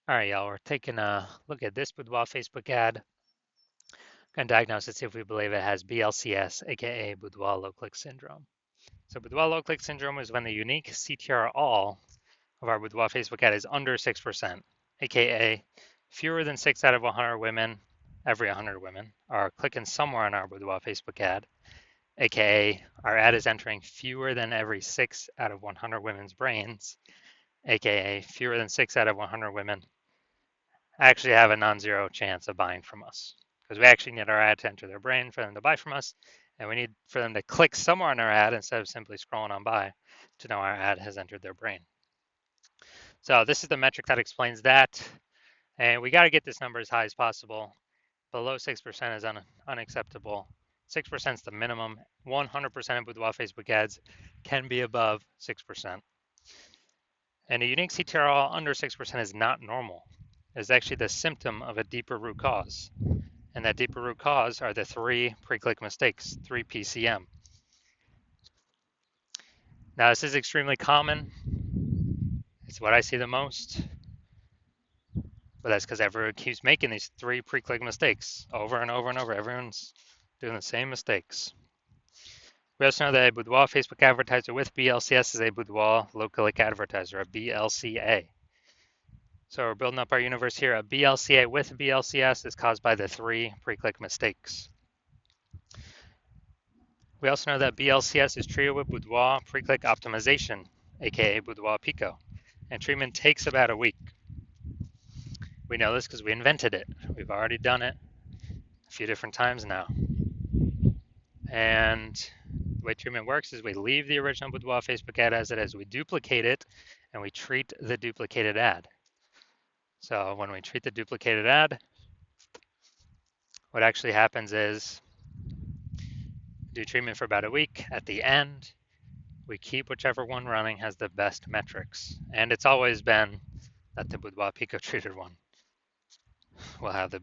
All right, y'all, we're taking a look at this Boudoir Facebook ad. Going to diagnose it, see if we believe it has BLCS, aka Boudoir low click syndrome. So Boudoir low click syndrome is when the unique CTR all of our Boudoir Facebook ad is under 6%, aka fewer than 6 out of 100 women, every 100 women, are clicking somewhere on our Boudoir Facebook ad, aka our ad is entering fewer than every 6 out of 100 women's brains, aka fewer than 6 out of 100 women actually have a non-zero chance of buying from us, because we actually need our ad to enter their brain for them to buy from us, and we need for them to click somewhere on our ad instead of simply scrolling on by to know our ad has entered their brain. So this is the metric that explains that, and we got to get this number as high as possible. Below 6% is unacceptable. 6% is the minimum. 100% of Boudoir Facebook ads can be above 6%. And a unique CTRL under 6% is not normal. It's actually the symptom of a deeper root cause. And that deeper root cause are the 3 pre-click mistakes, 3 PCM. Now, this is extremely common. It's what I see the most. But that's because everyone keeps making these 3 pre-click mistakes over and over and over. Everyone's doing the same mistakes. We also know that a Boudoir Facebook advertiser with BLCS is a Boudoir low-click advertiser, a BLCA. So we're building up our universe here. A BLCA with BLCS is caused by the 3 pre-click mistakes. We also know that BLCS is treated with Boudoir pre-click optimization, aka Boudoir Pico, and treatment takes about a week. We know this because we invented it. We've already done it a few different times now. And the way treatment works is we leave the original Boudoir Facebook ad as it is. We duplicate it, and we treat the duplicated ad. So when we treat the duplicated ad, what actually happens is do treatment for about a week. At the end, we keep whichever one running has the best metrics. And it's always been that the Boudoir Pico treated one will have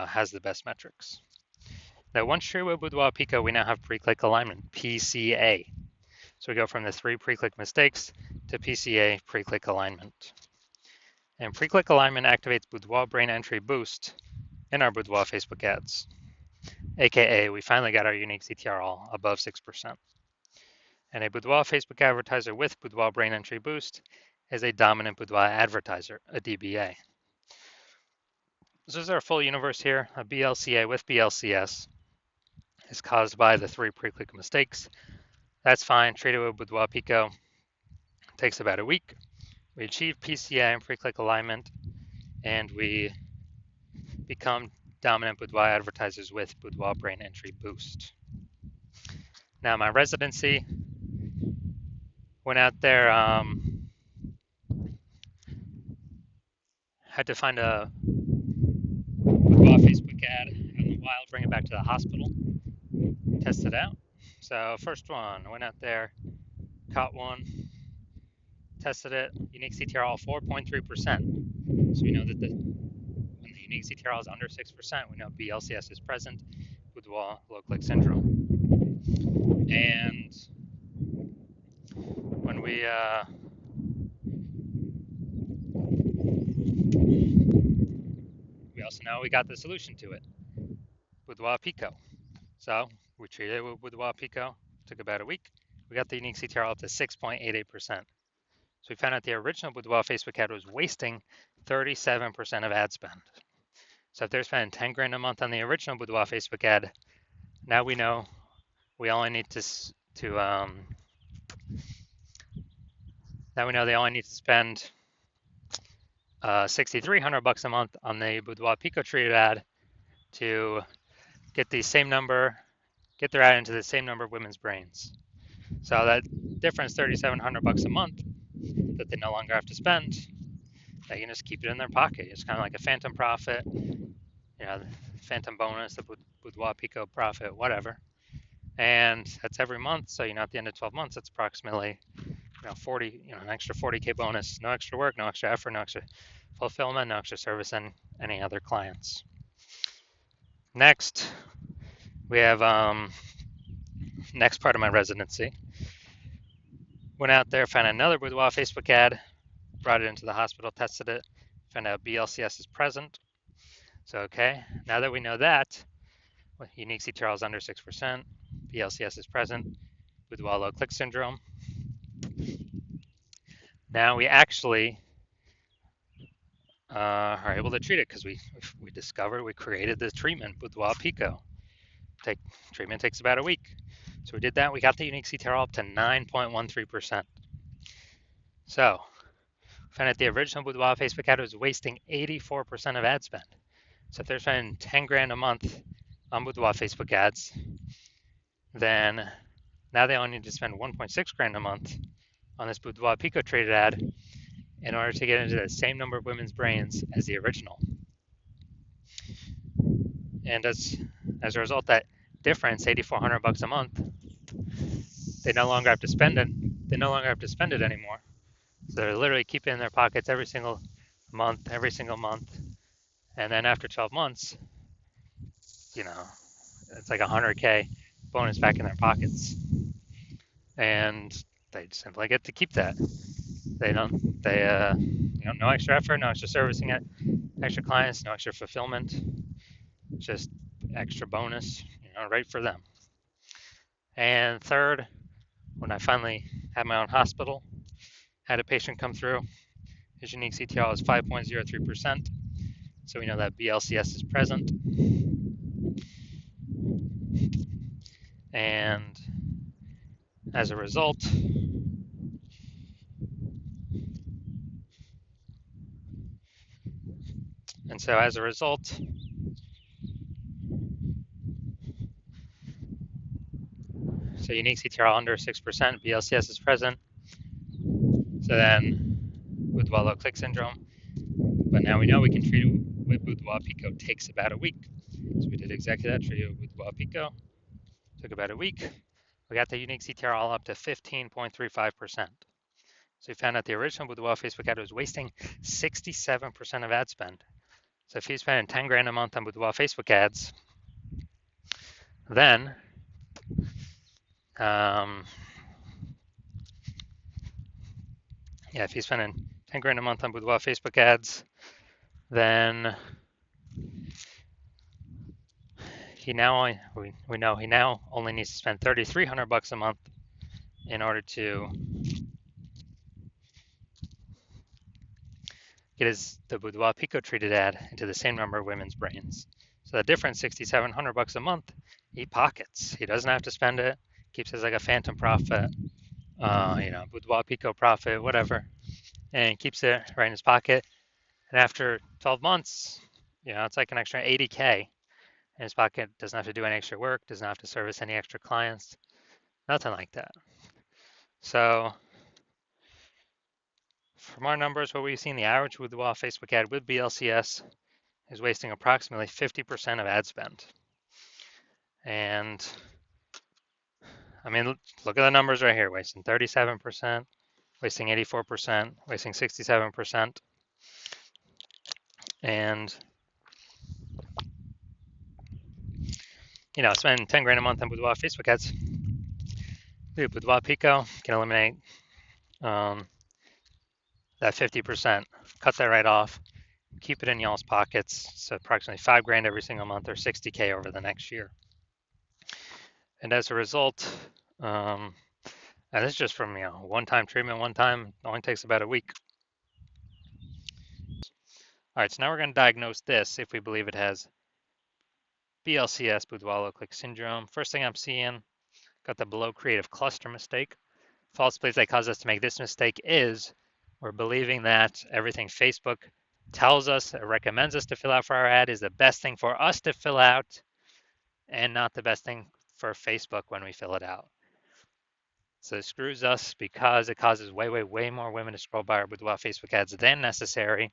has the best metrics. Now, once treated with Boudoir Pico, we now have pre-click alignment, PCA. So we go from the 3 pre-click mistakes to PCA, pre-click alignment. And pre-click alignment activates Boudoir brain entry boost in our Boudoir Facebook ads, aka we finally got our unique CTR all above 6%. And a Boudoir Facebook advertiser with Boudoir brain entry boost is a dominant Boudoir advertiser, a DBA. So this is our full universe here. A BLCA with BLCS is caused by the 3 pre-click mistakes. That's fine. Treat it with Boudoir Pico. It takes about a week. We achieve PCA and pre-click alignment, and we become dominant Boudoir advertisers with Boudoir brain entry boost. Now, my residency went out there, had to find a Boudoir Facebook ad out in the wild, bring it back to the hospital, test it out. So first one, went out there, caught one, tested it, unique CTR all 4.3%. So we know that when the unique CTR is under 6%, we know BLCS is present, Boudoir low click syndrome. And when we also know we got the solution to it, Boudoir Pico. So we treated it with Boudoir Pico, took about a week. We got the unique CTR up to 6.88%. So we found out the original Boudoir Facebook ad was wasting 37% of ad spend. So if they're spending 10 grand a month on the original Boudoir Facebook ad, now we know we only need now we know they only need to spend $6,300 a month on the Boudoir Pico treated ad to get the same number, get their ad into the same number of women's brains. So that difference, $3,700 a month, that they no longer have to spend, they can just keep it in their pocket. It's kind of like a phantom profit, phantom bonus, the Boudoir Pico profit, whatever. And that's every month. So at the end of 12 months, it's approximately 40, an extra 40K bonus, no extra work, no extra effort, no extra fulfillment, no extra service, and any other clients. Next, we have next part of my residency. Went out there, found another Boudoir Facebook ad, brought it into the hospital, tested it, Find out BLCS is present. So, okay, now that we know that, unique CTRL is under 6%, BLCS is present, Boudoir low click syndrome. Now we actually are able to treat it because we discovered, we created this treatment, Boudoir Pico. Treatment takes about a week. So we did that. We got the unique CTRL up to 9.13%. So found that the original Boudoir Facebook ad was wasting 84% of ad spend. So if they're spending 10 grand a month on Boudoir Facebook ads, then now they only need to spend 1.6 grand a month on this Boudoir Pico traded ad in order to get into the same number of women's brains as the original. And as a result, that difference, $8,400 a month, they no longer have to spend it. They no longer have to spend it anymore. So they're literally keeping it in their pockets every single month. And then after 12 months, it's like $100K bonus back in their pockets. And they simply get to keep that. No extra effort, no extra servicing it, extra clients, no extra fulfillment, just extra bonus, right for them. And third, when I finally had my own hospital, had a patient come through, his unique CTRL is 5.03%. So we know that BLCS is present. And as a result, so unique CTRL under 6%, BLCS is present. So then with Boudoir low click syndrome, but now we know we can treat it with Boudoir Pico. Takes about a week. So we did exactly that, treated it with Boudoir Pico. Took about a week. We got the unique CTRL up to 15.35%. So we found out the original Boudoir Facebook ad was wasting 67% of ad spend. So if he's spending 10 grand a month on Boudoir Facebook ads, then if he's spending 10 grand a month on Boudoir Facebook ads, then we know he now only needs to spend $3,300 a month in order to get the Boudoir Pico treated ad into the same number of women's brains. So the difference, $6,700 a month, he pockets. He doesn't have to spend it. Keeps it as like a phantom profit, Boudoir Pico profit, whatever, and keeps it right in his pocket. And after 12 months, it's like an extra $80K in his pocket. Doesn't have to do any extra work. Doesn't have to service any extra clients. Nothing like that. So from our numbers, what we've seen, the average Boudoir Facebook ad with BLCS is wasting approximately 50% of ad spend. And I mean, look at the numbers right here, wasting 37%, wasting 84%, wasting 67%. And, spending 10 grand a month on Boudoir Facebook ads. Boudoir Pico can eliminate that 50%, cut that right off, keep it in y'all's pockets. So approximately 5 grand every single month, or 60K over the next year. And as a result, and this is just from one-time treatment, only takes about a week. All right, so now we're going to diagnose this if we believe it has BLCS, Boudoir low click syndrome. First thing I'm seeing, got the below creative cluster mistake. False belief that caused us to make this mistake is we're believing that everything Facebook tells us or recommends us to fill out for our ad is the best thing for us to fill out and not the best thing for Facebook when we fill it out. So it screws us because it causes way more women to scroll by our Boudoir Facebook ads than necessary,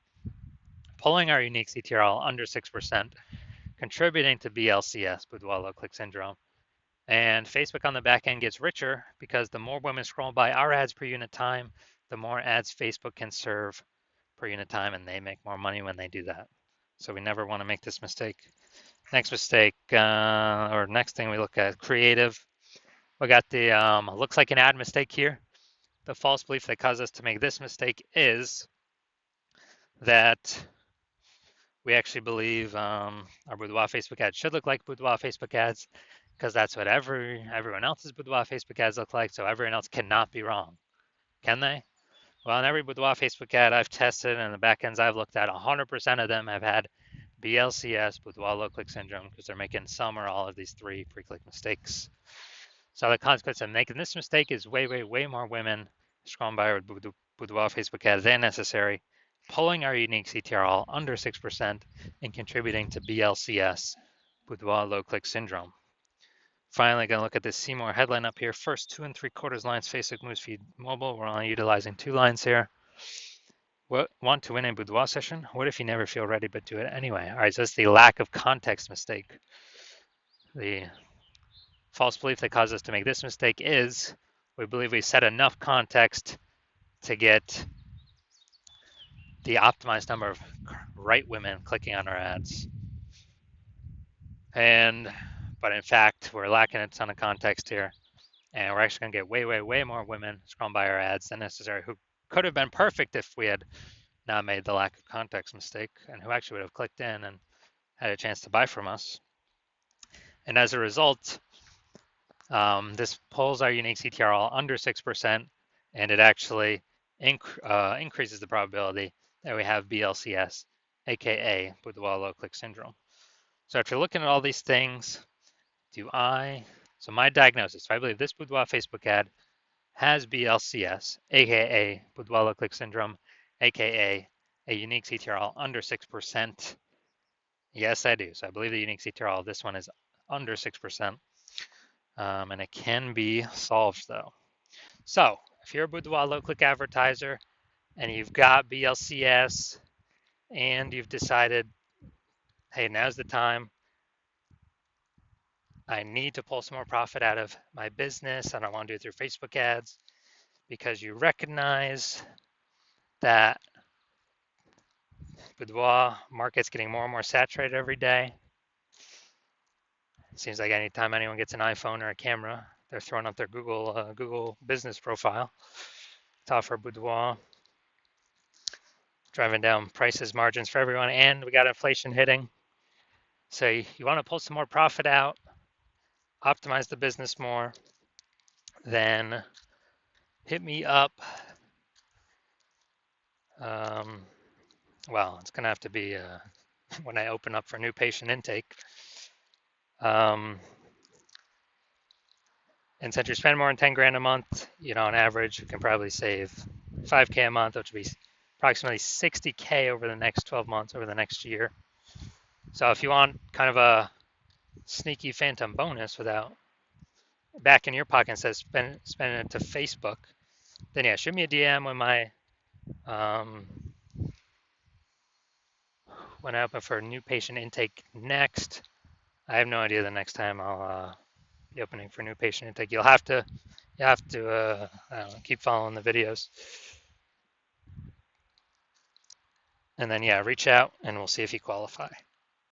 pulling our unique CTRL under 6%, contributing to BLCS, Boudoir low click syndrome. And Facebook on the back end gets richer because the more women scroll by our ads per unit time, the more ads Facebook can serve per unit time, and they make more money when they do that. So we never want to make this mistake. Next mistake, or next thing we look at, creative. We got the looks like an ad mistake here. The false belief that caused us to make this mistake is that We actually believe our Boudoir Facebook ads should look like Boudoir Facebook ads because that's what everyone else's Boudoir Facebook ads look like. So everyone else cannot be wrong, can they? Well, in every Boudoir Facebook ad I've tested and the backends I've looked at, 100% of them have had BLCS, Boudoir low click syndrome, because they're making some or all of these 3 pre-click mistakes. So the consequence of making this mistake is way more women scrolling by our Boudoir Facebook ads than necessary, pulling our unique CTRL under 6% and contributing to BLCS, Boudoir low click syndrome. Finally, going to look at this see more headline up here. First 2 3/4 lines, Facebook Newsfeed Mobile. We're only utilizing 2 lines here. Want to win a Boudoir session? What if you never feel ready but do it anyway? All right, so that's the lack of context mistake. The false belief that caused us to make this mistake is we believe we set enough context to get the optimized number of right women clicking on our ads. But in fact, we're lacking a ton of context here. And we're actually going to get way more women scrolling by our ads than necessary who could have been perfect if we had not made the lack of context mistake and who actually would have clicked in and had a chance to buy from us. And as a result, this pulls our unique CTRL under 6%, and it actually increases the probability that we have BLCS, aka Boudoir low click syndrome. So after looking at all these things, so my diagnosis, I believe this Boudoir Facebook ad has BLCS, aka Boudoir low click syndrome, aka a unique CTRL under 6%. Yes, I do. So I believe the unique CTRL of this one is under 6%. And it can be solved though. So if you're a Boudoir low click advertiser and you've got BLCS and you've decided, hey, now's the time, I need to pull some more profit out of my business and I want to do it through Facebook ads because you recognize that Boudoir market's getting more and more saturated every day. It seems like anytime anyone gets an iPhone or a camera, they're throwing up their Google business profile to offer Boudoir, driving down prices, margins for everyone, and we got inflation hitting. So you want to pull some more profit out, optimize the business more, then hit me up. Well, it's going to have to be when I open up for new patient intake. And since you spend more than 10 grand a month, on average, you can probably save 5K a month, which would be approximately 60K over the next 12 months, over the next year. So if you want kind of a sneaky phantom bonus without back in your pocket instead of spending it to Facebook, then yeah, shoot me a DM when I open for new patient intake next. I have no idea the next time I'll be opening for new patient intake. You'll have to I don't know, keep following the videos. And then yeah, reach out and we'll see if you qualify.